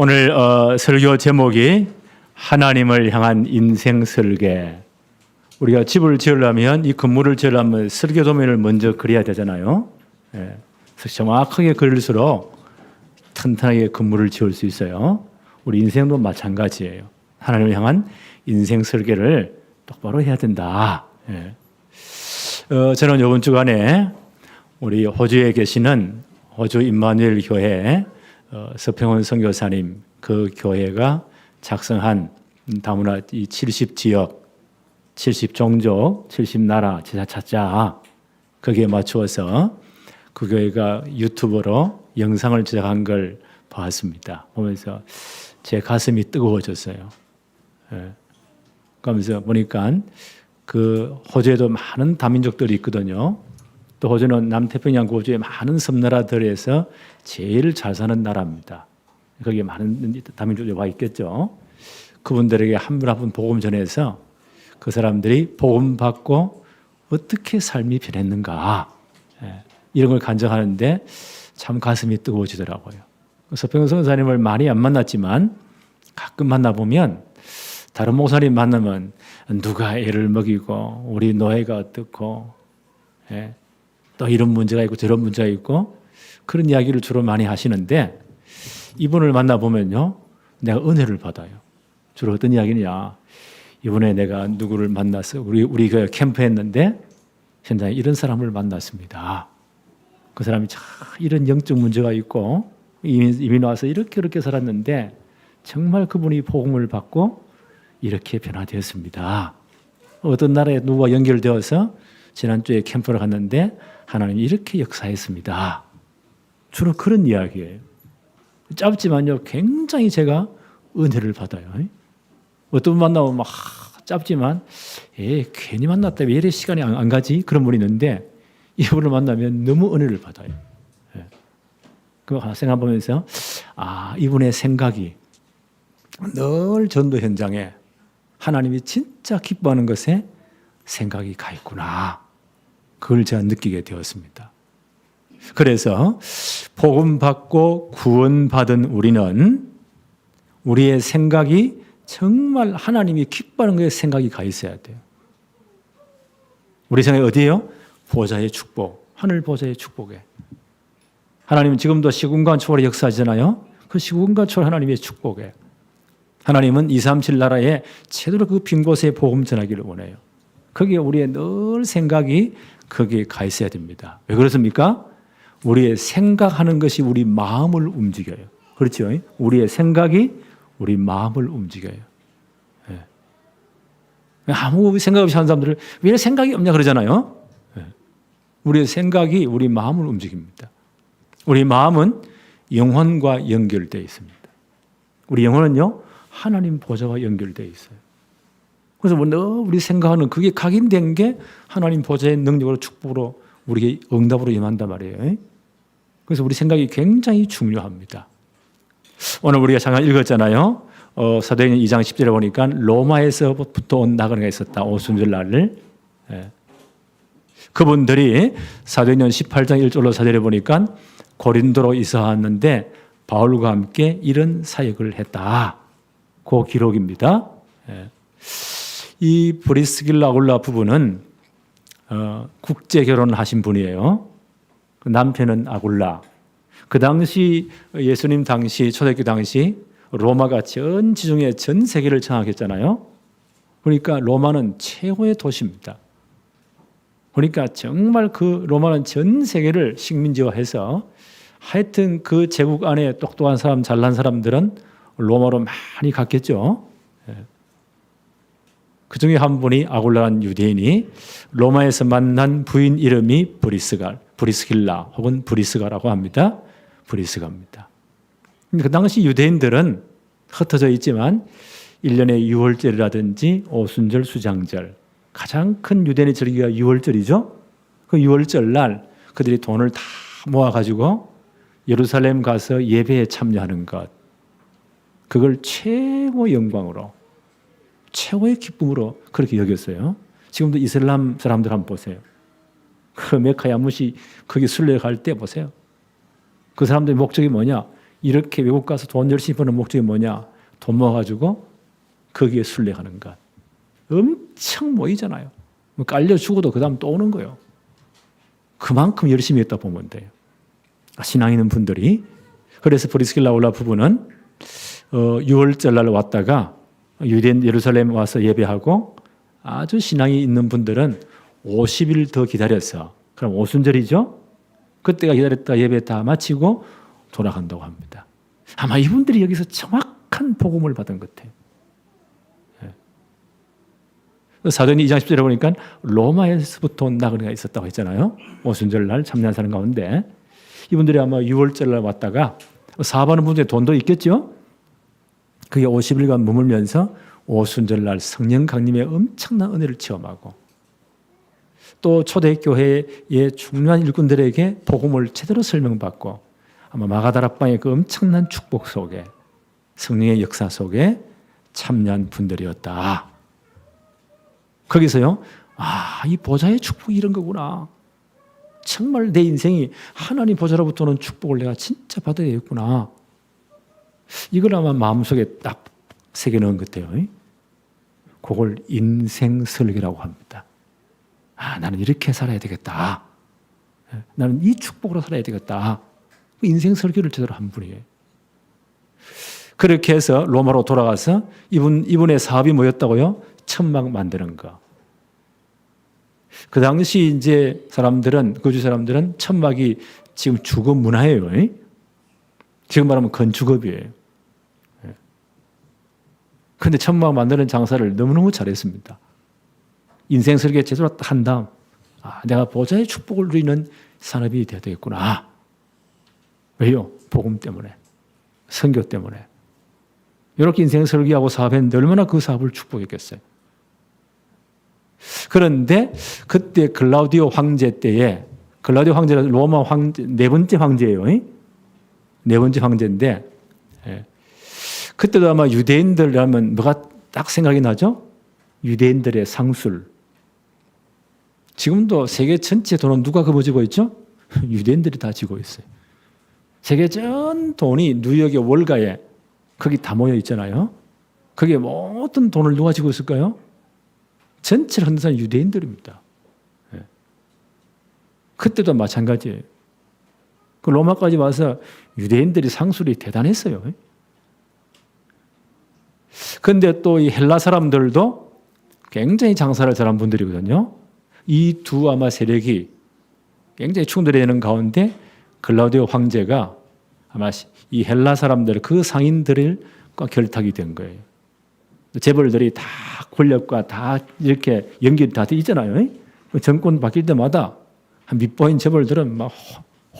오늘 설교 제목이 하나님을 향한 인생 설계. 우리가 집을 지으려면 이 건물을 지으려면 설계 도면을 먼저 그려야 되잖아요. 그래서 정확하게 그릴수록 튼튼하게 건물을 지을 수 있어요. 우리 인생도 마찬가지예요. 하나님을 향한 인생 설계를 똑바로 해야 된다. 저는 이번 주간에 우리 호주에 계시는 호주 임마누엘 교회 서평원 선교사님 그 교회가 작성한 다문화 이 70지역, 70종족, 70나라 제자 찾자 거기에 맞추어서 그 교회가 유튜브로 영상을 제작한 걸 봤습니다. 보면서 제 가슴이 뜨거워졌어요. 그러면서 보니까 그 호주에도 많은 다민족들이 있거든요. 또 호주는 남태평양 고주의 많은 섬나라들에서 제일 잘 사는 나라입니다. 거기에 많은 다민족들이 와 있겠죠. 그분들에게 한 분 한 분 복음 전해서 그 사람들이 복음 받고 어떻게 삶이 변했는가 이런 걸 간증하는데 참 가슴이 뜨거워지더라고요. 서평원 선교사님을 많이 안 만났지만 가끔 만나보면 다른 목사님 만나면 누가 애를 먹이고 우리 노예가 어떻고 또 이런 문제가 있고 저런 문제가 있고 그런 이야기를 주로 많이 하시는데 이분을 만나보면요 내가 은혜를 받아요. 주로 어떤 이야기냐, 이번에 내가 누구를 만나서 우리 그 캠프 했는데 현장에 이런 사람을 만났습니다. 그 사람이 참 이런 영적 문제가 있고 이민 와서 이렇게 살았는데 정말 그분이 복음을 받고 이렇게 변화되었습니다. 어떤 나라에 누구와 연결되어서 지난주에 캠프를 갔는데 하나님이 이렇게 역사했습니다. 주로 그런 이야기예요. 짧지만요 굉장히 제가 은혜를 받아요. 어떤 분 만나면 막 짧지만 괜히 만났다 왜 이래 시간이 안 가지? 그런 분이 있는데 이분을 만나면 너무 은혜를 받아요. 그거 하나 생각해보면서 이분의 생각이 늘 전도 현장에 하나님이 진짜 기뻐하는 것에 생각이 가 있구나. 그걸 제가 느끼게 되었습니다. 그래서 복음 받고 구원받은 우리는 우리의 생각이 정말 하나님이 기뻐하는 것에 생각이 가 있어야 돼요. 우리 생각이 어디예요? 보좌의 축복, 하늘 보좌의 축복에. 하나님은 지금도 시공간 초월의 역사잖아요. 그 시공간 초월 하나님의 축복에. 하나님은 237 나라에 제대로 그 빈 곳에 복음 전하기를 원해요. 거기에 우리의 늘 생각이 거기에 가 있어야 됩니다. 왜 그렇습니까? 우리의 생각하는 것이 우리 마음을 움직여요. 그렇죠? 우리의 생각이 우리 마음을 움직여요. 아무 생각 없이 하는 사람들을 왜 생각이 없냐 그러잖아요. 우리의 생각이 우리 마음을 움직입니다. 우리 마음은 영혼과 연결되어 있습니다. 우리 영혼은요 하나님 보좌와 연결되어 있어요. 그래서 우리 생각하는 그게 각인된 게 하나님 보좌의 능력으로 축복으로 우리에게 응답으로 임한단 말이에요. 그래서 우리 생각이 굉장히 중요합니다. 오늘 우리가 잠깐 읽었잖아요. 사도행전 2장 10절에 보니까 로마에서부터 온 나그네가 있었다. 오순절날을. 그분들이 사도행전 18장 1절로 4절에 보니까 고린도로 이사 왔는데 바울과 함께 이런 사역을 했다. 그 기록입니다. 이 브리스길라 아굴라 부부는 국제 결혼을 하신 분이에요. 남편은 아굴라. 그 당시 예수님 당시 초대교회 당시 로마가 전 지중해 전 세계를 장악했잖아요. 그러니까 로마는 최고의 도시입니다. 그러니까 정말 그 로마는 전 세계를 식민지화해서 하여튼 그 제국 안에 똑똑한 사람, 잘난 사람들은 로마로 많이 갔겠죠. 그 중에 한 분이 아굴라라는 유대인이 로마에서 만난 부인 이름이 브리스길라 혹은 브리스가라고 합니다. 브리스가입니다. 그 당시 유대인들은 흩어져 있지만 1년에 유월절이라든지 오순절, 수장절 가장 큰 유대인의 절기가 유월절이죠. 그 유월절 날 그들이 돈을 다 모아가지고 예루살렘 가서 예배에 참여하는 것, 그걸 최고 영광으로 최고의 기쁨으로 그렇게 여겼어요. 지금도 이슬람 사람들 한번 보세요. 그 메카야 무시 거기 순례 갈 때 보세요. 그 사람들의 목적이 뭐냐? 이렇게 외국 가서 돈 열심히 버는 목적이 뭐냐? 돈 모아가지고 거기에 순례하는 것. 엄청 모이잖아요. 깔려 죽어도 그 다음 또 오는 거예요. 그만큼 열심히 했다 보면 돼요. 신앙 있는 분들이. 그래서 브리스길라 올라 부부는 6월절 날 왔다가 유대인 예루살렘 와서 예배하고 아주 신앙이 있는 분들은 50일 더 기다려서 그럼 오순절이죠. 그때가 기다렸다 예배 다 마치고 돌아간다고 합니다. 아마 이분들이 여기서 정확한 복음을 받은 것 같아요. 사도행전 2장 10절에 보니까 로마에서부터 온 나그네가 있었다고 했잖아요. 오순절 날 참여한 사람 가운데 이분들이 아마 6월절 날 왔다가 사업하는 분들의 돈도 있겠죠. 그게 50일간 머물면서 오순절 날 성령 강림의 엄청난 은혜를 체험하고 또 초대교회의 중요한 일꾼들에게 복음을 제대로 설명받고 아마 마가다락방의 그 엄청난 축복 속에 성령의 역사 속에 참여한 분들이었다. 거기서요, 이 보좌의 축복이 이런 거구나. 정말 내 인생이 하나님 보좌로부터는 축복을 내가 진짜 받아야 되겠구나. 이걸 아마 마음속에 딱 새겨넣은 것 같아요. 그걸 인생 설계라고 합니다. 나는 이렇게 살아야 되겠다. 나는 이 축복으로 살아야 되겠다. 인생 설계를 제대로 한 분이에요. 그렇게 해서 로마로 돌아가서 이분의 사업이 뭐였다고요? 천막 만드는 거. 그 당시 이제 거주 사람들은 천막이 지금 주거 문화예요. 지금 말하면 건축업이에요. 그런데 천막 만드는 장사를 너무너무 잘했습니다. 인생 설계 제대로 한 다음, 내가 보좌의 축복을 누리는 산업이 되어야 되겠구나. 왜요? 복음 때문에, 선교 때문에. 이렇게 인생 설계하고 사업했는데 얼마나 그 사업을 축복했겠어요. 그런데 그때 글라우디오 황제 때에, 글라우디오 황제는 로마 황제, 네 번째 황제예요. 네 번째 황제인데, 그때도 아마 유대인들 하면 뭐가 딱 생각이 나죠? 유대인들의 상술. 지금도 세계 전체 돈은 누가 거머쥐고 있죠? 유대인들이 다 쥐고 있어요. 세계 전 돈이 뉴욕의 월가에 거기 다 모여 있잖아요. 거기에 모든 돈을 누가 쥐고 있을까요? 전체를 흔든 사람이 유대인들입니다. 그때도 마찬가지예요. 그 로마까지 와서 유대인들이 상술이 대단했어요. 그런데 또 이 헬라 사람들도 굉장히 장사를 잘한 분들이거든요. 이 두 아마 세력이 굉장히 충돌되는 가운데 글라우디오 황제가 아마 이 헬라 사람들, 그 상인들과 결탁이 된 거예요. 재벌들이 다 권력과 다 이렇게 연결이 다 돼 있잖아요. 정권 바뀔 때마다 밑보인 재벌들은 막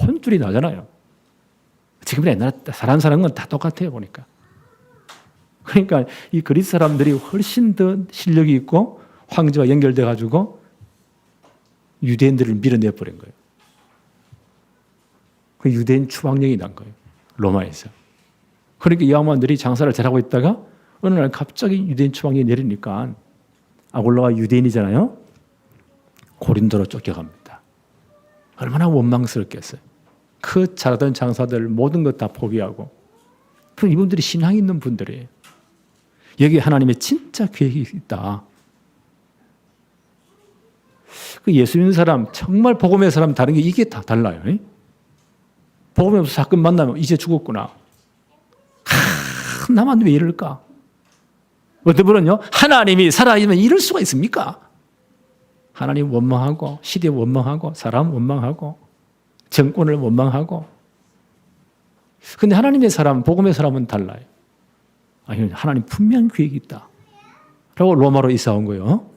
혼쭐이 나잖아요. 지금 옛날에 사는 건 다 똑같아요, 보니까. 그러니까 이 그리스 사람들이 훨씬 더 실력이 있고 황제와 연결돼 가지고 유대인들을 밀어내버린 거예요. 그 유대인 추방령이 난 거예요. 로마에서. 그러니까 이 양반들이 장사를 잘하고 있다가 어느 날 갑자기 유대인 추방령이 내리니까 아골로가 유대인이잖아요. 고린도로 쫓겨갑니다. 얼마나 원망스럽겠어요. 그 잘하던 장사들 모든 것 다 포기하고. 그럼 이분들이 신앙이 있는 분들이에요. 여기 하나님의 진짜 계획이 있다. 그 예수 믿는 사람, 정말 복음의 사람 다른 게 이게 다 달라요. 복음이 없어 사건 만나면 이제 죽었구나. 나만 왜 이럴까? 어떤 분은요, 하나님이 살아있으면 이럴 수가 있습니까? 하나님 원망하고, 시대 원망하고, 사람 원망하고, 정권을 원망하고. 근데 하나님의 사람, 복음의 사람은 달라요. 아니, 하나님 분명 계획이 있다. 라고 로마로 이사 온 거예요.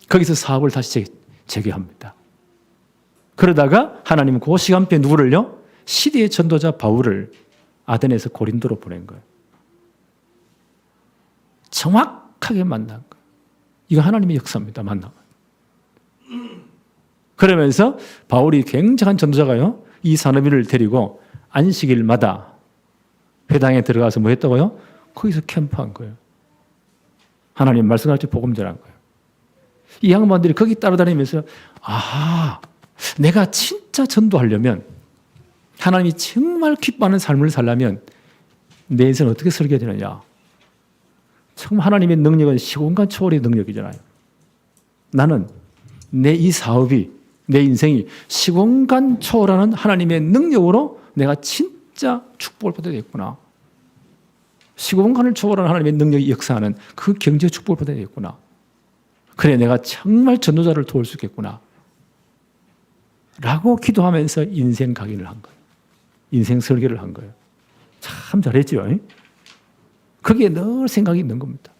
거기서 사업을 다시 재개합니다. 그러다가 하나님은 그 시간표에 누구를요? 시대의 전도자 바울을 아덴에서 고린도로 보낸 거예요. 정확하게 만난 거예요. 이거 하나님의 역사입니다. 만남. 그러면서 바울이 굉장한 전도자가요. 이 산업인을 데리고 안식일마다 회당에 들어가서 뭐 했다고요? 거기서 캠프한 거예요. 하나님 말씀같이 복음 전한 거예요. 이 양반들이 거기 따라다니면서 내가 진짜 전도하려면 하나님이 정말 기뻐하는 삶을 살려면 내 인생은 어떻게 설계해야 되느냐? 정말 하나님의 능력은 시공간 초월의 능력이잖아요. 나는 내 이 사업이, 내 인생이 시공간 초월하는 하나님의 능력으로 내가 진짜 축복을 받아야 되겠구나. 시공간을 초월하는 하나님의 능력이 역사하는 그 경제 축복을 받아야 되겠구나. 그래, 내가 정말 전도자를 도울 수 있겠구나. 라고 기도하면서 인생 각인을 한 거예요. 인생 설계를 한 거예요. 참 잘했죠. 거기에 늘 생각이 있는 겁니다.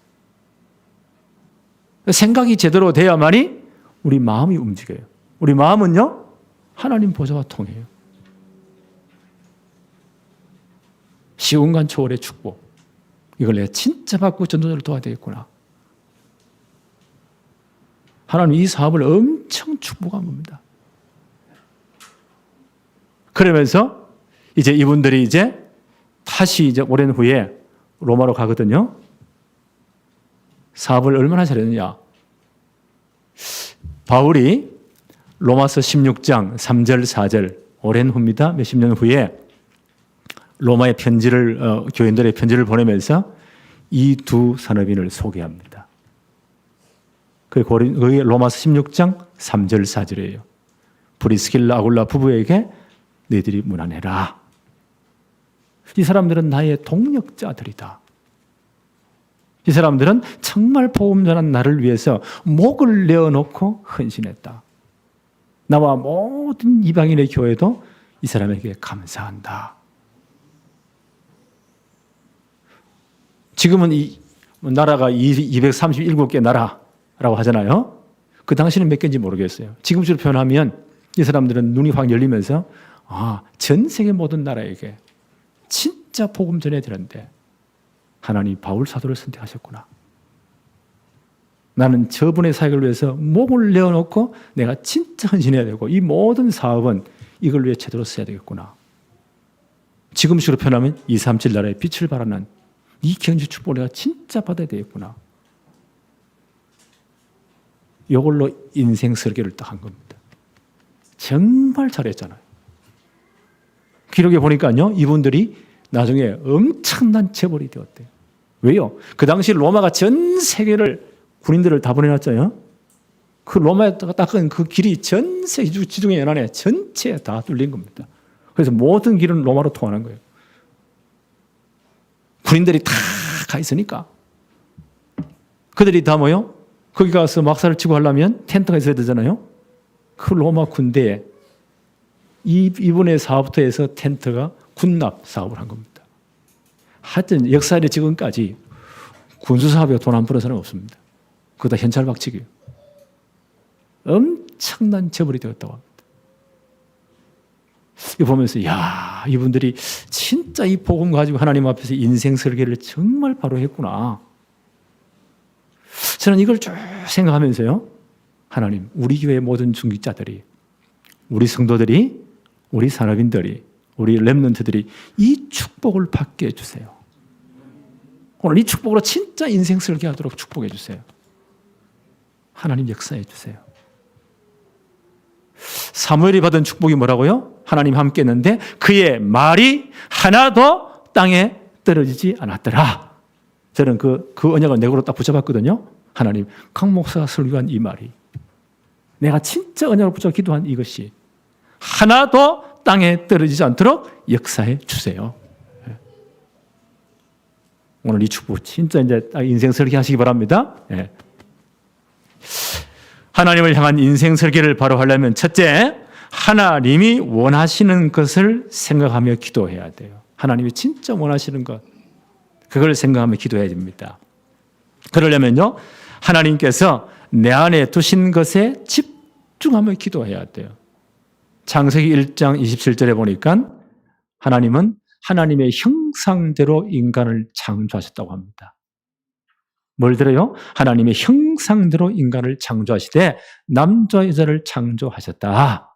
생각이 제대로 돼야만이 우리 마음이 움직여요. 우리 마음은요, 하나님 보좌와 통해요. 시공간 초월의 축복. 이걸 내가 진짜 받고 전도자를 도와야 되겠구나. 하나님 이 사업을 엄청 축복한 겁니다. 그러면서 이제 이분들이 이제 다시 이제 오랜 후에 로마로 가거든요. 사업을 얼마나 잘했느냐. 바울이 로마서 16장 3절 4절 오랜 후입니다. 몇십 년 후에 로마의 편지를 교인들의 편지를 보내면서 이 두 산업인을 소개합니다. 그게 로마서 16장 3절 4절이에요. 브리스길라 아굴라 부부에게 너희들이 문안해라. 이 사람들은 나의 동력자들이다. 이 사람들은 정말 복음 전한 나를 위해서 목을 내어놓고 헌신했다. 나와 모든 이방인의 교회도 이 사람에게 감사한다. 지금은 이 나라가 237개 나라라고 하잖아요. 그 당시는 몇 개인지 모르겠어요. 지금처럼 표현하면 이 사람들은 눈이 확 열리면서 전 세계 모든 나라에게 진짜 복음 전해야 되는데 하나님 바울 사도를 선택하셨구나. 나는 저분의 사역을 위해서 목을 내어놓고 내가 진짜 헌신해야 되고 이 모든 사업은 이걸 위해 제대로 써야 되겠구나. 지금식으로 표현하면 237 나라의 빛을 발하는 이 경제 축복을 내가 진짜 받아야 되겠구나. 이걸로 인생 설계를 딱 한 겁니다. 정말 잘했잖아요. 기록에 보니까요, 이분들이 나중에 엄청난 재벌이 되었대요. 왜요? 그 당시 로마가 전 세계를 군인들을 다 보내놨잖아요. 그 로마에 닦은 그 길이 전 세계 지중해 연안에 전체에 다 뚫린 겁니다. 그래서 모든 길은 로마로 통하는 거예요. 군인들이 다 가 있으니까. 그들이 다 뭐요? 거기 가서 막사를 치고 하려면 텐트가 있어야 되잖아요. 그 로마 군대에 이분의 사업부터 해서 텐트가 군납 사업을 한 겁니다. 하여튼 역사의 지금까지 군수사업에 돈 안 벌은 사람이 없습니다. 그거 다 현찰박치기예요. 엄청난 재벌이 되었다고 합니다. 이거 보면서 이분들이 진짜 이 복음 가지고 하나님 앞에서 인생 설계를 정말 바로 했구나. 저는 이걸 쭉 생각하면서요, 하나님, 우리 교회 모든 중직자들이, 우리 성도들이, 우리 산업인들이, 우리 렘넌트들이 이 축복을 받게 해주세요. 오늘 이 축복으로 진짜 인생 설계하도록 축복해 주세요. 하나님 역사해 주세요. 사무엘이 받은 축복이 뭐라고요? 하나님 함께 했는데 그의 말이 하나도 땅에 떨어지지 않았더라. 저는 그 언약을 내고로 딱 붙여봤거든요. 하나님, 강 목사가 설교한 이 말이, 내가 진짜 언약을 붙여 기도한 이것이 하나도 땅에 떨어지지 않도록 역사해 주세요. 오늘 이 축복 진짜 이제 인생 설계하시기 바랍니다. 하나님을 향한 인생 설계를 바로 하려면 첫째, 하나님이 원하시는 것을 생각하며 기도해야 돼요. 하나님이 진짜 원하시는 것, 그걸 생각하며 기도해야 됩니다. 그러려면요, 하나님께서 내 안에 두신 것에 집중하며 기도해야 돼요. 창세기 1장 27절에 보니까 하나님은 하나님의 형상대로 인간을 창조하셨다고 합니다. 뭘 들어요? 하나님의 형상대로 인간을 창조하시되 남자 여자를 창조하셨다.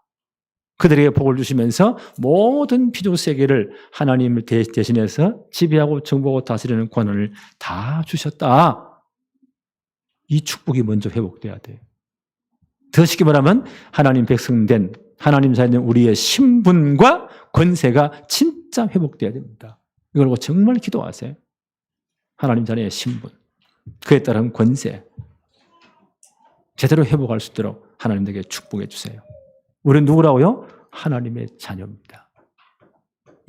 그들에게 복을 주시면서 모든 피조 세계를 하나님을 대신해서 지배하고 정복하고 다스리는 권한을 다 주셨다. 이 축복이 먼저 회복돼야 돼요. 더 쉽게 말하면 하나님 백성된, 하나님 자녀된 우리의 신분과 권세가 진짜 회복돼야 됩니다. 이걸 보고 정말 기도하세요. 하나님 자녀의 신분, 그에 따른 권세 제대로 회복할 수 있도록 하나님에게 축복해 주세요. 우리는 누구라고요? 하나님의 자녀입니다.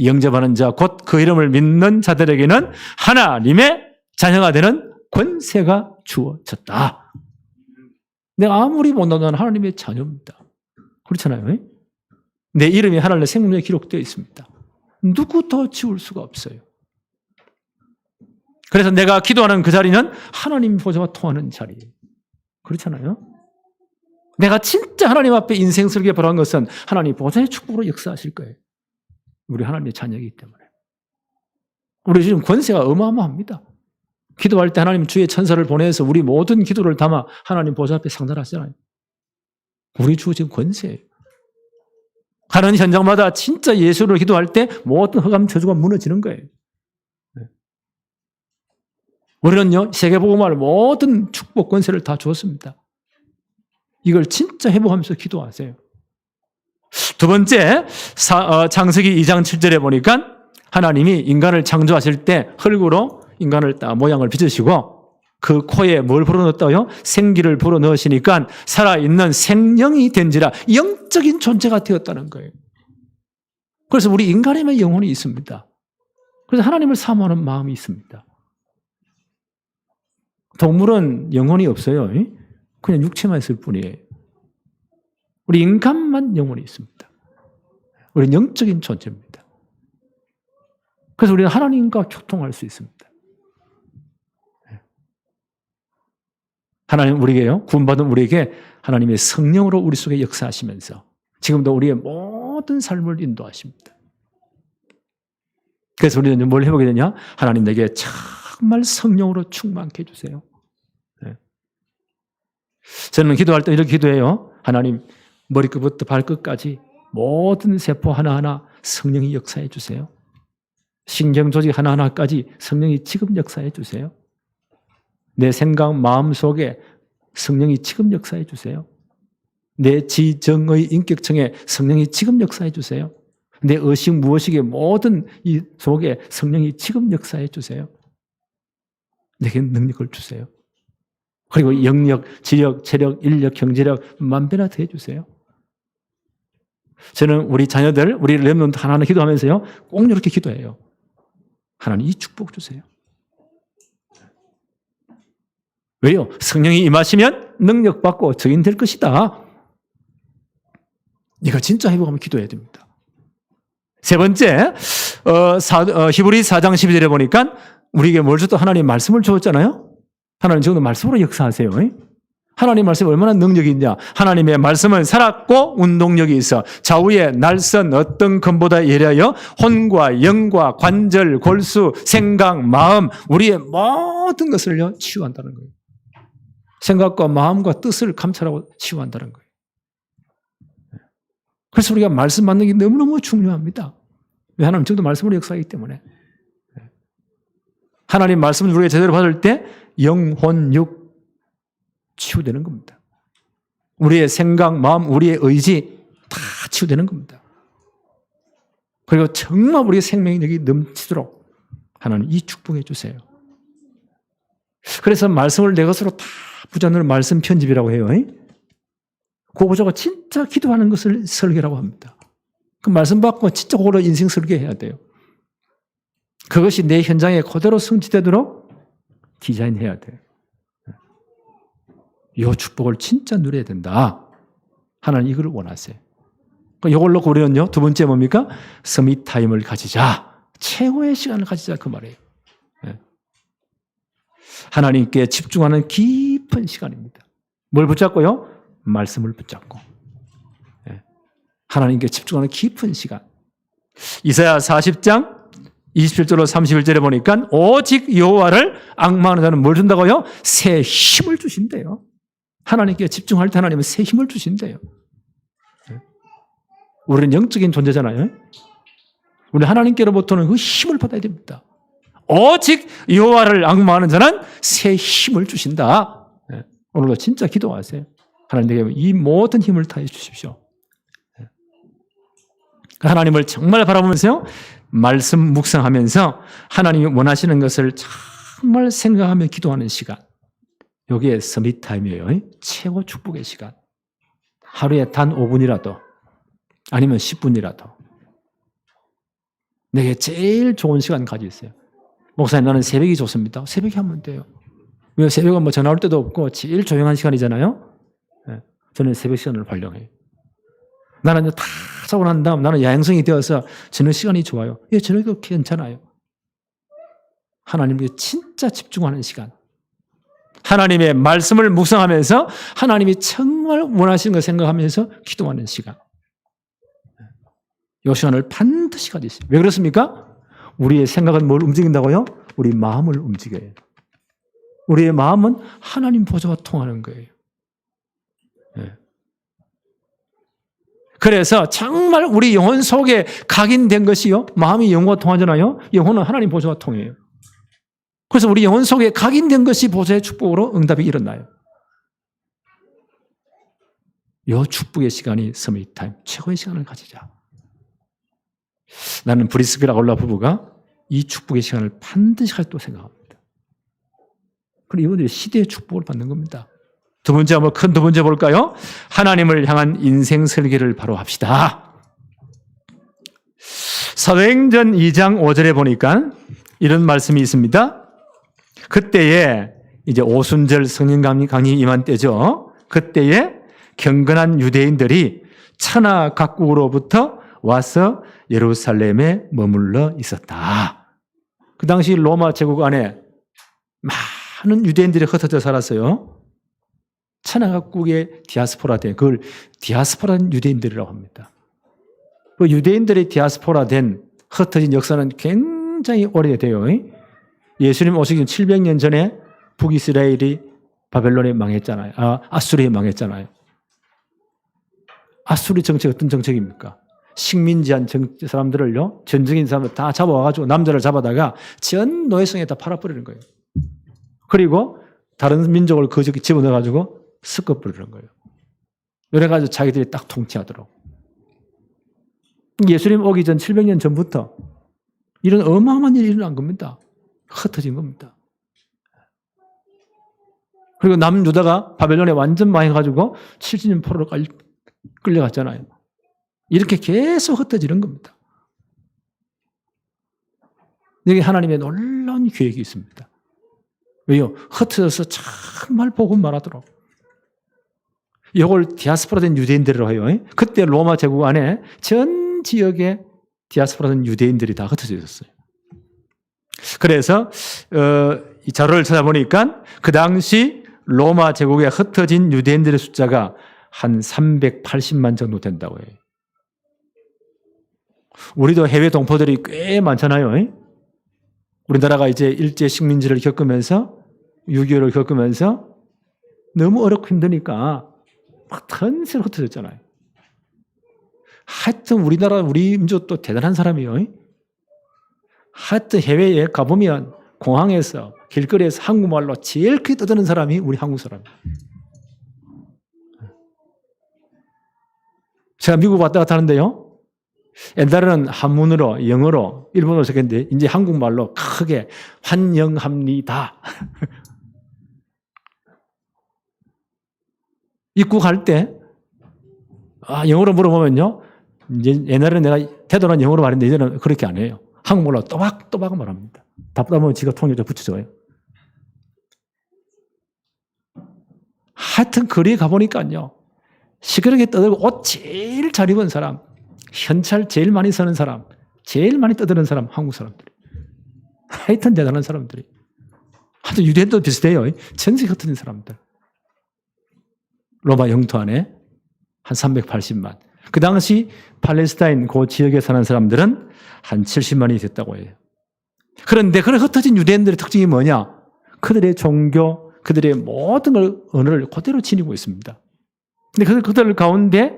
영접하는 자, 곧 그 이름을 믿는 자들에게는 하나님의 자녀가 되는 권세가 주어졌다. 내가 아무리 못나도 하나님의 자녀입니다. 그렇잖아요. 내 이름이 하나님의 생명에 기록되어 있습니다. 누구도 지울 수가 없어요. 그래서 내가 기도하는 그 자리는 하나님 보좌와 통하는 자리예요. 그렇잖아요. 내가 진짜 하나님 앞에 인생 설계 바라는 것은 하나님 보좌의 축복으로 역사하실 거예요. 우리 하나님의 자녀이기 때문에. 우리 지금 권세가 어마어마합니다. 기도할 때 하나님 주의 천사를 보내서 우리 모든 기도를 담아 하나님 보좌 앞에 상달하시잖아요. 우리 주 지금 권세예요. 가는 현장마다 진짜 예수를 기도할 때 모든 흑암 저주가 무너지는 거예요. 우리는요, 세계복음화를 모든 축복 권세를 다 주었습니다. 이걸 진짜 회복하면서 기도하세요. 두 번째, 창세기 2장 7절에 보니까 하나님이 인간을 창조하실 때 흙으로 인간을 딱 모양을 빚으시고 그 코에 뭘 불어넣었다고요? 생기를 불어넣으시니까 살아있는 생명이 된지라 영적인 존재가 되었다는 거예요. 그래서 우리 인간에만 영혼이 있습니다. 그래서 하나님을 사모하는 마음이 있습니다. 동물은 영혼이 없어요. 그냥 육체만 있을 뿐이에요. 우리 인간만 영혼이 있습니다. 우리는 영적인 존재입니다. 그래서 우리는 하나님과 교통할 수 있습니다. 하나님 우리에게요, 구원받은 우리에게 하나님의 성령으로 우리 속에 역사하시면서 지금도 우리의 모든 삶을 인도하십니다. 그래서 우리는 뭘 해보게 되냐? 하나님 내게 정말 성령으로 충만케 해주세요. 네. 저는 기도할 때 이렇게 기도해요. 하나님 머리끝부터 발끝까지 모든 세포 하나하나 성령이 역사해 주세요. 신경조직 하나하나까지 성령이 지금 역사해 주세요. 내 생각, 마음 속에 성령이 지금 역사해 주세요. 내 지정의 인격청에 성령이 지금 역사해 주세요. 내 의식, 무의식의 모든 이 속에 성령이 지금 역사해 주세요. 내게 능력을 주세요. 그리고 영력, 지력, 체력, 인력, 경제력 만배나 더해 주세요. 저는 우리 자녀들, 우리 렘넌트 하나하나 기도하면서요, 꼭 이렇게 기도해요. 하나님 이 축복 주세요. 왜요? 성령이 임하시면 능력받고 증인될 것이다. 이거 진짜 회복하면 기도해야 됩니다. 세 번째, 히브리 4장 12절에 보니까 우리에게 뭘 줬다? 하나님 말씀을 주었잖아요. 하나님 지금도 말씀으로 역사하세요. 하나님 말씀이 얼마나 능력이 있냐. 하나님의 말씀은 살았고 운동력이 있어 좌우의 날선 어떤 검보다 예리하여 혼과 영과 관절, 골수, 생각, 마음 우리의 모든 것을요 치유한다는 거예요. 생각과 마음과 뜻을 감찰하고 치유한다는 거예요. 그래서 우리가 말씀 받는 게 너무너무 중요합니다. 왜? 하나님 지금도 말씀으로 역사하기 때문에. 하나님 말씀을 우리가 제대로 받을 때 영혼, 육 치유되는 겁니다. 우리의 생각, 마음, 우리의 의지 다 치유되는 겁니다. 그리고 정말 우리의 생명력이 넘치도록 하나님 이 축복해 주세요. 그래서 말씀을 내 것으로 다 붙잡는 말씀 편집이라고 해요. 그 보좌가 진짜 기도하는 것을 설계라고 합니다. 그 말씀 받고 진짜 그걸로 인생 설계해야 돼요. 그것이 내 현장에 그대로 성취되도록 디자인해야 돼요. 이 축복을 진짜 누려야 된다. 하나님 이걸 원하세요. 이걸로 우리는요, 두 번째 뭡니까? 서밋 타임을 가지자. 최고의 시간을 가지자. 그 말이에요. 하나님께 집중하는 깊은 시간입니다. 뭘 붙잡고요? 말씀을 붙잡고. 하나님께 집중하는 깊은 시간. 이사야 40장 27절로 31절에 보니까 오직 여호와를 앙망하는 자는 뭘 준다고요? 새 힘을 주신대요. 하나님께 집중할 때 하나님은 새 힘을 주신대요. 우리는 영적인 존재잖아요. 우리 하나님께로부터는 그 힘을 받아야 됩니다. 오직 여호와를 앙망하는 자는 새 힘을 주신다. 오늘도 진짜 기도하세요. 하나님 내게 이 모든 힘을 다해 주십시오. 하나님을 정말 바라보면서요, 말씀 묵상하면서 하나님이 원하시는 것을 정말 생각하며 기도하는 시간. 여기에 서밋 타임이에요. 최고 축복의 시간. 하루에 단 5분이라도 아니면 10분이라도 내게 제일 좋은 시간 가지고 있어요. 목사님, 나는 새벽이 좋습니다. 새벽에 하면 돼요. 왜? 새벽은 뭐 전화 올 때도 없고 제일 조용한 시간이잖아요. 네. 저는 새벽 시간을 활용해요. 나는 다 자고 난 다음 나는 야행성이 되어서 저녁 시간이 좋아요. 예, 저녁도 괜찮아요. 하나님께 진짜 집중하는 시간. 하나님의 말씀을 묵상하면서 하나님이 정말 원하시는 걸 생각하면서 기도하는 시간. 이 시간을 반드시 가지세요. 왜 그렇습니까? 우리의 생각은 뭘 움직인다고요? 우리 마음을 움직여요. 우리의 마음은 하나님 보좌와 통하는 거예요. 네. 그래서 정말 우리 영혼 속에 각인된 것이요, 마음이 영혼과 통하잖아요. 영혼은 하나님 보좌와 통해요. 그래서 우리 영혼 속에 각인된 것이 보좌의 축복으로 응답이 일어나요. 이 축복의 시간이 서밋 타임, 최고의 시간을 가지자. 나는 브리스기라 올라 부부가 이 축복의 시간을 반드시 가지고 생각합니다. 그리고 이분들이 시대의 축복을 받는 겁니다. 두 번째, 한번 큰 두 번째 볼까요? 하나님을 향한 인생 설계를 바로 합시다. 사도행전 2장 5절에 보니까 이런 말씀이 있습니다. 그때에 이제 오순절 성령 강림 임한 때죠. 그때에 경건한 유대인들이 천하 각국으로부터 와서 예루살렘에 머물러 있었다. 그 당시 로마 제국 안에 많은 유대인들이 흩어져 살았어요. 천하 각국의 디아스포라된, 그걸 디아스포라된 유대인들이라고 합니다. 그 유대인들의 디아스포라된 흩어진 역사는 굉장히 오래돼요. 예수님 오시기 700년 전에 북이스라엘이 바벨론에 망했잖아요. 아수리에 망했잖아요. 아수리 정책 어떤 정책입니까? 식민지한 사람들을요, 전적인 사람들 다 잡아와가지고 남자를 잡아다가 전 노예성에다 팔아버리는 거예요. 그리고 다른 민족을 거저기 집어넣어가지고 섞어버리는 거예요. 이래가지고 자기들이 딱 통치하도록. 예수님 오기 전 700년 전부터 이런 어마어마한 일이 일어난 겁니다. 흩어진 겁니다. 그리고 남유다가 바벨론에 완전 망해가지고 70년 포로로 끌려갔잖아요. 이렇게 계속 흩어지는 겁니다. 여기 하나님의 놀라운 계획이 있습니다. 왜요? 흩어져서 정말 복음 말하도록. 이걸 디아스포라된 유대인들이라고 해요. 그때 로마 제국 안에 전 지역에 디아스포라된 유대인들이 다 흩어져 있었어요. 그래서 이 자료를 찾아보니까 그 당시 로마 제국에 흩어진 유대인들의 숫자가 한 380만 정도 된다고 해요. 우리도 해외 동포들이 꽤 많잖아요. 우리나라가 이제 일제 식민지를 겪으면서 6.25를 겪으면서 너무 어렵고 힘드니까 막 턴세로 흩어졌잖아요. 하여튼 우리나라, 우리 민족도 대단한 사람이에요. 하여튼 해외에 가보면 공항에서 길거리에서 한국말로 제일 크게 떠드는 사람이 우리 한국 사람이에요. 제가 미국 왔다 갔다 하는데요. 옛날에는 한문으로, 영어로, 일본어로 적었는데 이제 한국말로 크게 환영합니다. 입국할 때 영어로 물어보면요. 이제 옛날에는 내가 태도는 영어로 말했는데 이제는 그렇게 안 해요. 한국말로 또박또박 말합니다. 답답하면 지가 통역자 붙여줘요. 하여튼 거리에 가보니까요. 시끄럽게 떠들고 옷 제일 잘 입은 사람, 현찰 제일 많이 쓰는 사람, 제일 많이 떠드는 사람, 한국 사람들이. 하여튼 대단한 사람들이. 하여튼 유대인도 비슷해요. 전 세계 흩어진 사람들. 로마 영토 안에 한 380만. 그 당시 팔레스타인 그 지역에 사는 사람들은 한 70만이 됐다고 해요. 그런데 그런 흩어진 유대인들의 특징이 뭐냐? 그들의 종교, 그들의 모든 걸, 언어를 그대로 지니고 있습니다. 근데 그들 가운데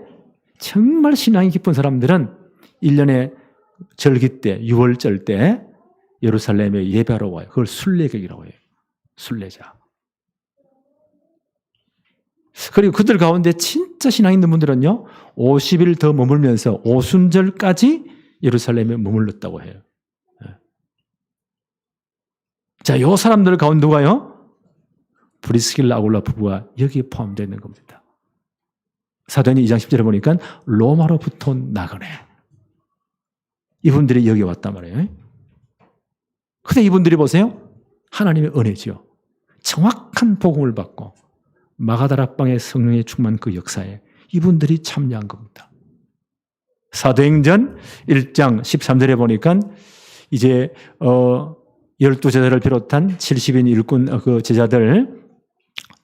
정말 신앙이 깊은 사람들은 1년에 절기 때, 6월절 때 예루살렘에 예배하러 와요. 그걸 순례객이라고 해요. 순례자. 그리고 그들 가운데 진짜 신앙 있는 분들은요, 50일 더 머물면서 오순절까지 예루살렘에 머물렀다고 해요. 자, 요 사람들 가운데 누가요? 브리스길라 아굴라 부부가 여기에 포함되어 있는 겁니다. 사도행전 2장 10절에 보니까 로마로부터 나그네. 이분들이 여기 왔단 말이에요. 근데 이분들이 보세요. 하나님의 은혜죠. 정확한 복음을 받고 마가다락방의 성령의 충만 그 역사에 이분들이 참여한 겁니다. 사도행전 1장 13절에 보니까 이제 12제자를 비롯한 70인 일꾼 그 제자들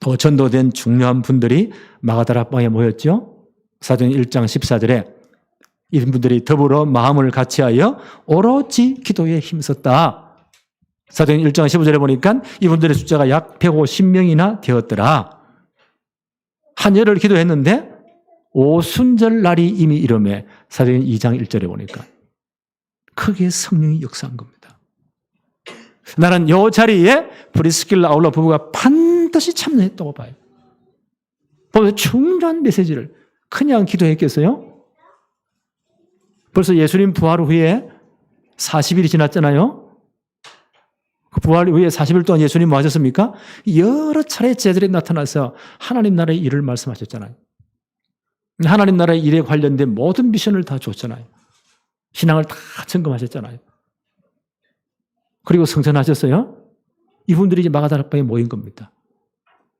또 전도된 중요한 분들이 마가다락방에 모였죠. 사도행전 1장 14절에 이분들이 더불어 마음을 같이하여 오로지 기도에 힘썼다. 사도행전 1장 15절에 보니까 이분들의 숫자가 약 150명이나 되었더라. 한여를 기도했는데 오순절 날이 이미 이름에 사도행전 2장 1절에 보니까 크게 성령이 역사한 겁니다. 나는 이 자리에 브리스길라 아굴라 부부가 반드시 참여했다고 봐요. 보면 중요한 메시지를 그냥 기도했겠어요? 벌써 예수님 부활 후에 40일이 지났잖아요. 그 부활 후에 40일 동안 예수님 뭐 하셨습니까? 여러 차례 제자들이 나타나서 하나님 나라의 일을 말씀하셨잖아요. 하나님 나라의 일에 관련된 모든 미션을 다 줬잖아요. 신앙을 다 점검하셨잖아요. 그리고 성전하셨어요. 이분들이 이제 마가다락방에 모인 겁니다.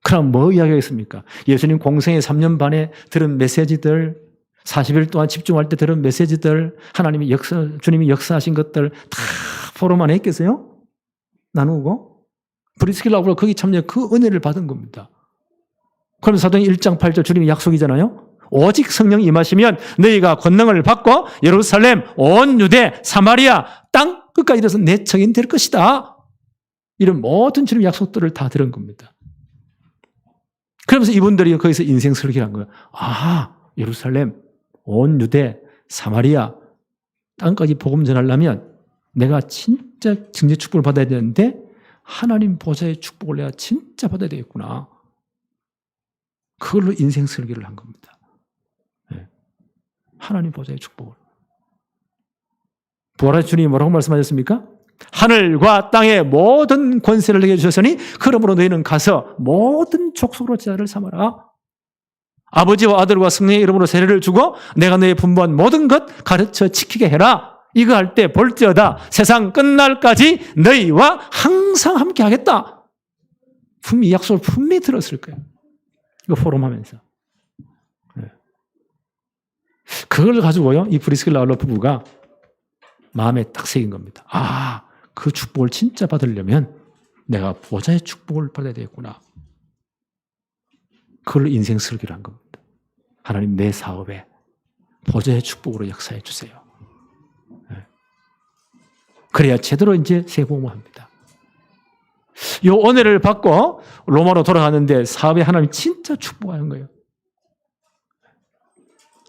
그럼 뭐 이야기하겠습니까? 예수님 공생의 3년 반에 들은 메시지들, 40일 동안 집중할 때 들은 메시지들, 하나님이 주님이 역사하신 것들 다 포럼만 했겠어요? 나누고 브리스길라 아굴라 거기 참여 그 은혜를 받은 겁니다. 그럼 사도행전 1장 8절 주님의 약속이잖아요. 오직 성령이 임하시면 너희가 권능을 받고 예루살렘, 온 유대, 사마리아 땅 끝까지 이르러서 내 증인 될 것이다. 이런 모든 주님의 약속들을 다 들은 겁니다. 그러면서 이분들이 거기서 인생 설계를 한 거예요. 아, 예루살렘, 온 유대, 사마리아 땅까지 복음 전하려면 내가 진짜 증제 축복을 받아야 되는데 하나님 보좌의 축복을 내가 진짜 받아야 되겠구나. 그걸로 인생 설계를 한 겁니다. 네. 하나님 보좌의 축복을. 부활하신 주님이 뭐라고 말씀하셨습니까? 하늘과 땅의 모든 권세를 내게 주셨으니 그러므로 너희는 가서 모든 족속으로 제자를 삼아라. 아버지와 아들과 성령의 이름으로 세례를 주고 내가 너희 분부한 모든 것 가르쳐 지키게 해라. 이거 할 때 볼지어다 세상 끝날까지 너희와 항상 함께 하겠다. 분명히 약속을 분명히 들었을 거예요. 이거 포럼하면서. 네. 그걸 가지고요, 이 브리스길라 아굴라 부부가 마음에 딱 새긴 겁니다. 아, 그 축복을 진짜 받으려면 내가 보좌의 축복을 받아야 되겠구나. 그걸로 인생 설계를 한 겁니다. 하나님 내 사업에 보좌의 축복으로 역사해 주세요. 네. 그래야 제대로 이제 세보험을 합니다. 이 은혜를 받고 로마로 돌아가는데 사업에 하나님 진짜 축복하는 거예요.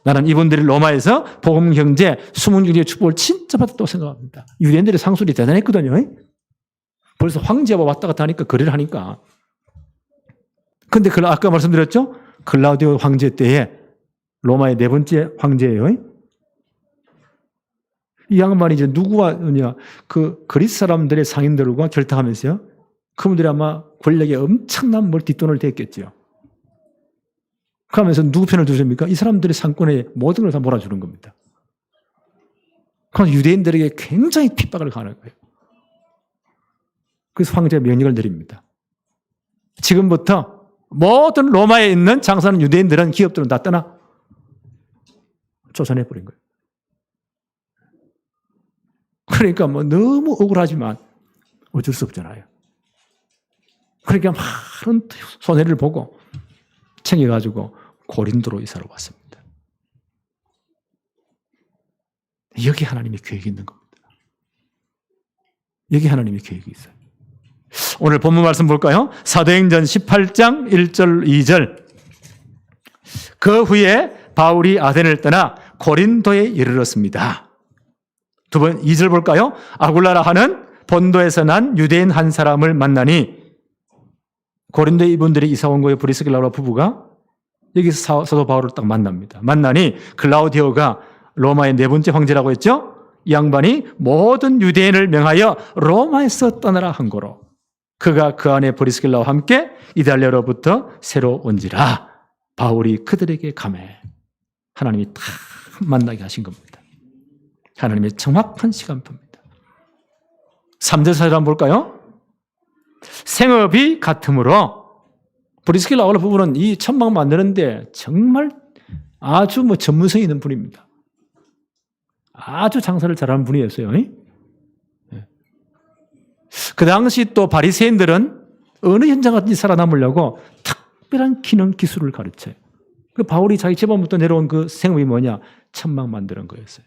나는 이분들이 로마에서 복음 경제, 수문 경제의 축복을 진짜 받았다고 생각합니다. 유대인들의 상술이 대단했거든요. 벌써 황제와 왔다 갔다 하니까 거래를 하니까. 근데 아까 말씀드렸죠? 클라우디오 황제 때에 로마의 4번째 황제예요. 이 양반이 이제 누구와 그 그리스 사람들의 상인들과 결탁하면서요. 그분들이 아마 권력에 엄청난 뒷돈을 댔겠죠. 그러면서 누구 편을 두십니까? 이 사람들의 상권에 모든 걸 다 몰아주는 겁니다. 그래서 유대인들에게 굉장히 핍박을 가하는 거예요. 그래서 황제가 명령을 내립니다. 지금부터 모든 로마에 있는 장사하는 유대인들은 기업들은 다 떠나 쫓아내버린 거예요. 그러니까 뭐 너무 억울하지만 어쩔 수 없잖아요. 그러니까 많은 손해를 보고 챙겨가지고 고린도로 이사를 왔습니다. 여기 하나님의 계획이 있는 겁니다. 여기 하나님의 계획이 있어요. 오늘 본문 말씀 볼까요? 사도행전 18장 1절 2절. 그 후에 바울이 아덴을 떠나 고린도에 이르렀습니다. 두 번 2절 볼까요? 아굴라라 하는 본도에서 난 유대인 한 사람을 만나니 고린도에 이분들이 이사 온 거예요. 브리스길라 아굴라 부부가. 여기서 사도 바울을 딱 만납니다. 만나니 클라우디오가 로마의 네 번째 황제라고 했죠? 이 양반이 모든 유대인을 명하여 로마에서 떠나라 한 거로 그가 그 안에 브리스길라와 함께 이달리아로부터 새로 온지라 바울이 그들에게 감해 하나님이 다 만나게 하신 겁니다. 하나님의 정확한 시간표입니다. 3절 4절 한번 볼까요? 생업이 같으므로 브리스길라 아울라 부부는 이 천막 만드는데 정말 아주 전문성이 있는 분입니다. 아주 장사를 잘하는 분이었어요. 그 당시 또 바리새인들은 어느 현장 같은지 살아남으려고 특별한 기능 기술을 가르쳐요. 그 바울이 자기 집안부터 내려온 그 생업이 뭐냐? 천막 만드는 거였어요.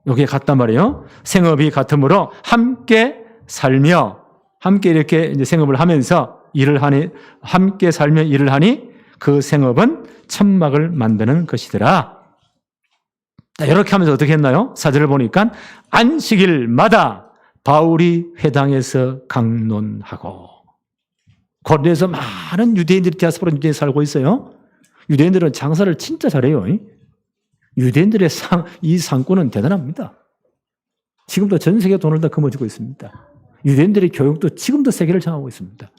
여기에 같단 말이에요. 생업이 같으므로 함께 살며 함께 이렇게 이제 생업을 하면서 일을 하니 함께 살며 일을 하니 그 생업은 천막을 만드는 것이더라. 이렇게 하면서 어떻게 했나요? 4절을 보니까 안식일마다 바울이 회당에서 강론하고 고린도에서 많은 유대인들이 디아스포라 유대인이 살고 있어요. 유대인들은 장사를 진짜 잘해요. 유대인들의 이 상권은 대단합니다. 지금도 전 세계 돈을 다 거머쥐고 있습니다. 유대인들의 교육도 지금도 세계를 장악하고 있습니다.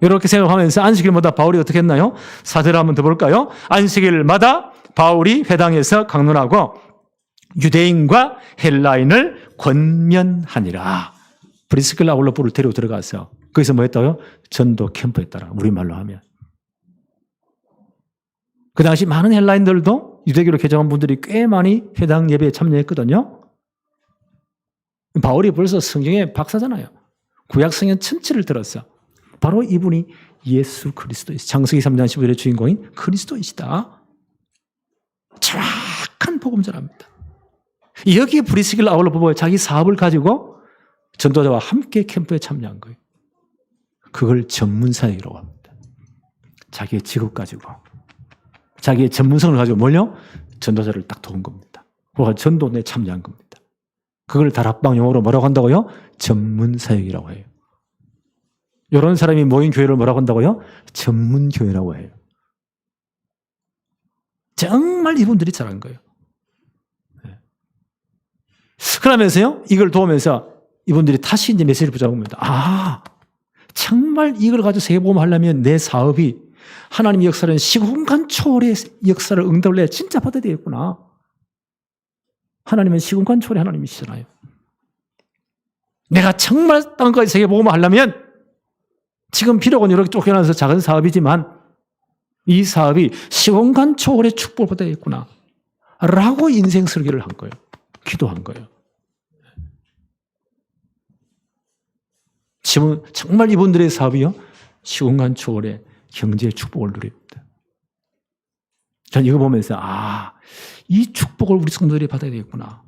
이렇게 생각하면서 안식일마다 바울이 어떻게 했나요? 4절 한번 더 볼까요? 안식일마다 바울이 회당에서 강론하고 유대인과 헬라인을 권면하니라. 브리스길라 아울라부를 데리고 들어가서 거기서 뭐 했다고요? 전도 캠프했더라. 우리말로 하면. 그 당시 많은 헬라인들도 유대교로 개종한 분들이 꽤 많이 회당 예배에 참여했거든요. 바울이 벌써 성경의 박사잖아요. 구약 성경 전체를 들었어. 바로 이분이 예수 그리스도이시다. 창세기 3장 15절의 주인공인 그리스도이시다. 정확한 복음전합니다. 여기에 브리스길라 아울라 부부가 자기 사업을 가지고 전도자와 함께 캠프에 참여한 거예요. 그걸 전문사역이라고 합니다. 자기의 직업 가지고 자기의 전문성을 가지고 뭘요? 전도자를 딱 도운 겁니다. 그가 전도에 참여한 겁니다. 그걸 다락방 용어로 뭐라고 한다고요? 전문사역이라고 해요. 이런 사람이 모인 교회를 뭐라고 한다고요? 전문교회라고 해요. 정말 이분들이 잘한 거예요. 그러면서요, 이걸 도우면서 이분들이 다시 이제 메시지를 붙잡은 겁니다. 아, 정말 이걸 가지고 세계복음을 하려면 내 사업이 하나님의 역사는 시공간 초월의 역사를 응답을 내야 진짜 받아야 되겠구나. 하나님은 시공간 초월의 하나님이시잖아요. 내가 정말 땅까지 세계복음을 하려면 지금 비록은 이렇게 쫓겨나서 작은 사업이지만 이 사업이 시공간 초월의 축복을 받아야 되겠구나. 라고 인생 설계를 한 거예요. 기도한 거예요. 지금 정말 이분들의 사업이요, 시공간 초월의 경제의 축복을 누립니다. 전 이거 보면서 이 축복을 우리 성도들이 받아야 되겠구나.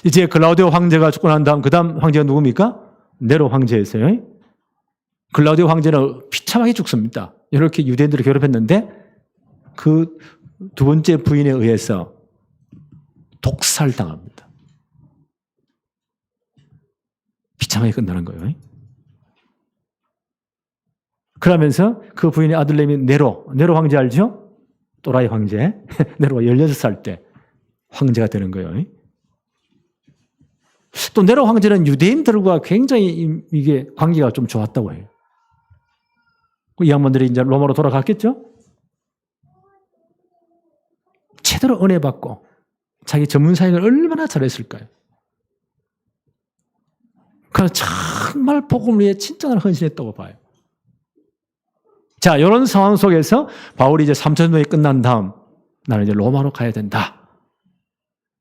이제 클라우디오 황제가 죽고 난 다음 그 다음 황제가 누굽니까? 네로 황제였어요. 클라우디오 황제는 비참하게 죽습니다. 이렇게 유대인들을 괴롭혔는데 그 두 번째 부인에 의해서 독살당합니다. 비참하게 끝나는 거예요. 그러면서 그 부인의 아들내미 네로 황제 알죠? 또라이 황제. 네로가 16살 때 황제가 되는 거예요. 또 네로 황제는 유대인들과 굉장히 이게 관계가 좀 좋았다고 해요. 이 양반들이 이제 로마로 돌아갔겠죠? 제대로 은혜 받고 자기 전문 사역을 얼마나 잘했을까요? 그래서 정말 복음을 위해 진짜 헌신했다고 봐요. 자, 이런 상황 속에서 바울이 이제 3천년이 끝난 다음 나는 이제 로마로 가야 된다.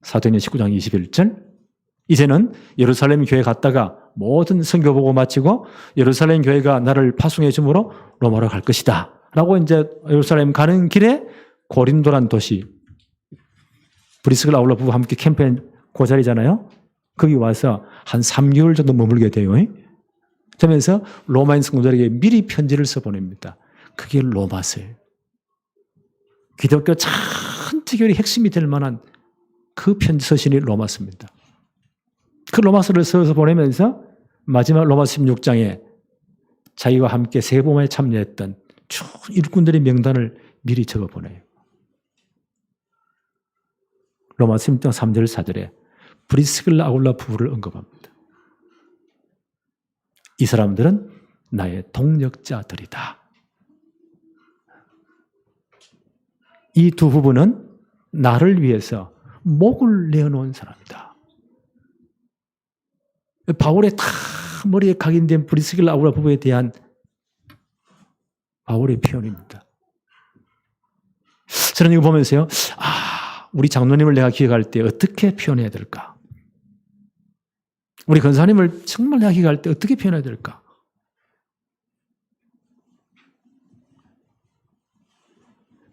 사도행전 19장 21절. 이제는 예루살렘 교회 갔다가 모든 선교 보고 마치고 예루살렘 교회가 나를 파송해 주므로 로마로 갈 것이다. 라고 이제 예루살렘 가는 길에 고린도란 도시, 브리스길라 아울라 부부와 함께 캠페인 그 자리잖아요. 거기 와서 한 3개월 정도 머물게 돼요. 그러면서 로마인 성도들에게 미리 편지를 써보냅니다. 그게 로마서예요. 기독교 전체교의 핵심이 될 만한 그 편지 서신이 로마서입니다. 그 로마서를 써서 보내면서 마지막 로마 16장에 자기와 함께 세보마에 참여했던 쭉 일꾼들의 명단을 미리 적어보내요. 로마서 16장 3절 4절에 브리스길라 아굴라 부부를 언급합니다. 이 사람들은 나의 동력자들이다. 이 두 부부는 나를 위해서 목을 내어놓은 사람이다. 바울의 다 머리에 각인된 브리스길라 아굴라 부부에 대한 바울의 표현입니다. 저는 이거 보면서요, 우리 장로님을 내가 기억할 때 어떻게 표현해야 될까? 우리 권사님을 정말 내가 기억할 때 어떻게 표현해야 될까?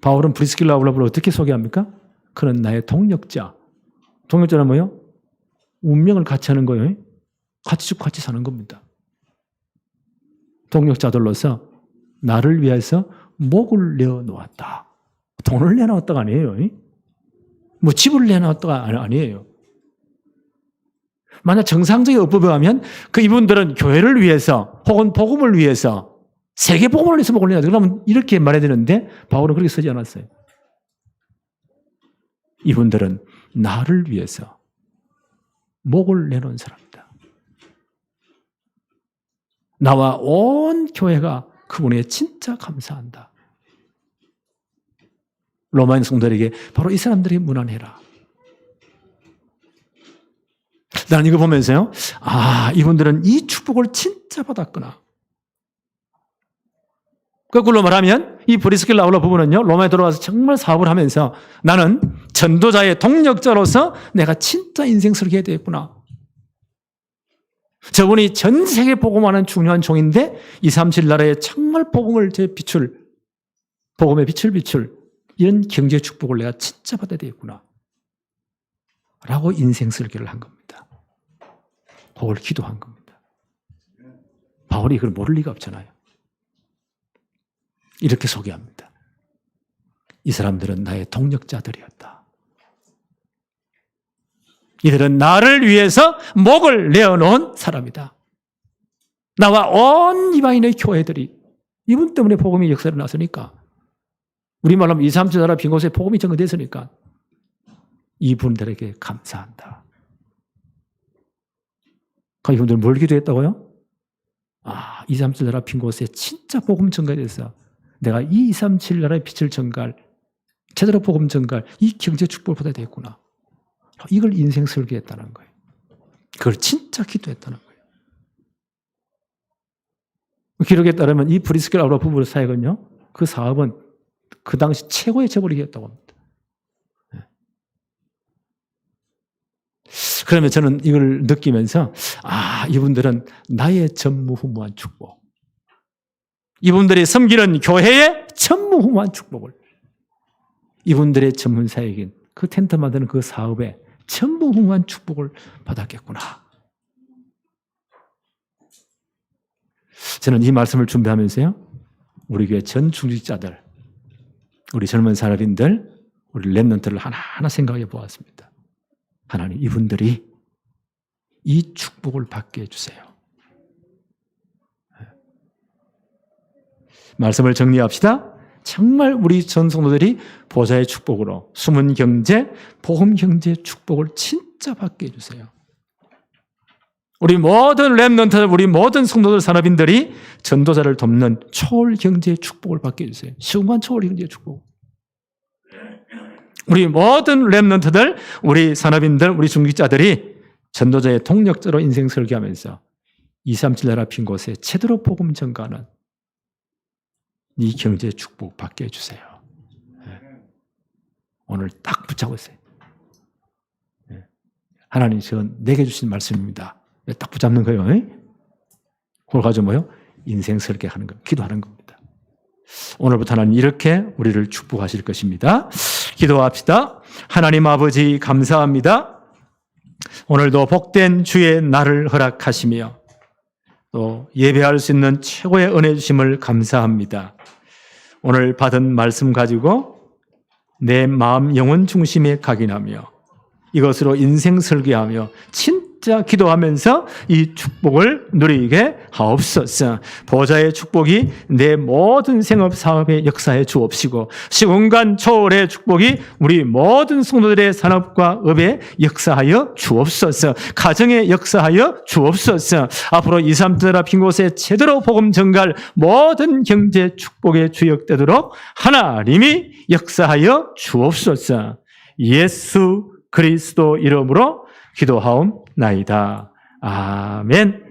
바울은 브리스길라 아굴라를 어떻게 소개합니까? 그는 나의 동력자. 동력자는 뭐예요? 운명을 같이 하는 거예요. 같이 죽고 같이 사는 겁니다. 동력자들로서 나를 위해서 목을 내어놓았다. 돈을 내놓았다가 아니에요. 뭐 집을 내놓았다가 아니에요. 만약 정상적인 어법에 하면 그 이분들은 교회를 위해서 혹은 복음을 위해서 세계 복음을 위해서 목을 내놨다. 그러면 이렇게 말해야 되는데 바울은 그렇게 쓰지 않았어요. 이분들은 나를 위해서 목을 내놓은 사람이다. 나와 온 교회가 그분에게 진짜 감사한다. 로마인 성도들에게 바로 이 사람들이 문안해라. 나는 이거 보면서요, 이분들은 이 축복을 진짜 받았구나. 거꾸로 말하면 이 브리스길라 아굴라 부부는요, 로마에 들어와서 정말 사업을 하면서 나는 전도자의 동력자로서 내가 진짜 인생 설계해야 되겠구나. 저분이 전 세계 복음하는 중요한 종인데 237 나라에 정말 복음의 빛을 비출 이런 경제 축복을 내가 진짜 받아야 되겠구나. 라고 인생 설계를 한 겁니다. 그걸 기도한 겁니다. 바울이 그걸 모를 리가 없잖아요. 이렇게 소개합니다. 이 사람들은 나의 동력자들이었다. 이들은 나를 위해서 목을 내어놓은 사람이다. 나와 온 이방인의 교회들이 이분 때문에 복음의 역사를 났으니까, 우리말로 하면 237 나라 빈 곳에 복음이 전거됐으니까 이분들에게 감사한다. 이분들 뭘 기도했다고요? 237 나라 빈 곳에 진짜 복음 전가돼서 내가 이 237 나라의 빛을 전갈, 제대로 복음 전갈 이 경제 축복을 받아야 되겠구나. 이걸 인생 설계했다는 거예요. 그걸 진짜 기도했다는 거예요. 기록에 따르면 이 브리스길라 아굴라 부부의 사역은요, 그 사업은 그 당시 최고의 재벌이었다고 합니다. 그러면 저는 이걸 느끼면서 이분들은 나의 전무후무한 축복, 이분들이 섬기는 교회의 전무후무한 축복을, 이분들의 전문 사역인 그 텐트 만드는 그 사업에 전무후무한 축복을 받았겠구나. 저는 이 말씀을 준비하면서요, 우리 교회 전 중직자들, 우리 젊은 사람인들, 우리 렘넌트를 하나하나 생각해 보았습니다. 하나님, 이분들이 이 축복을 받게 해주세요. 말씀을 정리합시다. 정말 우리 전 성도들이 보좌의 축복으로 숨은 경제, 복음 경제 축복을 진짜 받게 해주세요. 우리 모든 렘넌트들, 우리 모든 성도들, 산업인들이 전도자를 돕는 초월 경제의 축복을 받게 해주세요. 시공간 초월 경제의 축복. 우리 모든 렘넌트들, 우리 산업인들, 우리 중직자들이 전도자의 동력자로 인생 설계하면서 237 나라 빈 곳에 제대로 복음 전가하는 이 경제 축복 받게 해주세요. 오늘 딱 붙잡고 있어요. 하나님, 저는 내게 주신 말씀입니다. 딱 붙잡는 거예요. 그걸 가지고 뭐요? 인생 설계하는 것, 기도하는 겁니다. 오늘부터 하나님 이렇게 우리를 축복하실 것입니다. 기도합시다. 하나님 아버지, 감사합니다. 오늘도 복된 주의 날을 허락하시며 또 예배할 수 있는 최고의 은혜 주심을 감사합니다. 오늘 받은 말씀 가지고 내 마음 영혼 중심에 각인하며 이것으로 인생 설계하며 진짜 진짜 기도하면서 이 축복을 누리게 하옵소서. 보좌의 축복이 내 모든 생업 사업에 역사해 주옵시고 시공간 초월의 축복이 우리 모든 성도들의 산업과 업에 역사하여 주옵소서. 가정에 역사하여 주옵소서. 앞으로 2, 3절 빈 곳에 제대로 복음 전갈 모든 경제 축복의 주역되도록 하나님이 역사하여 주옵소서. 예수 그리스도 이름으로 기도하옵나이다. 아멘.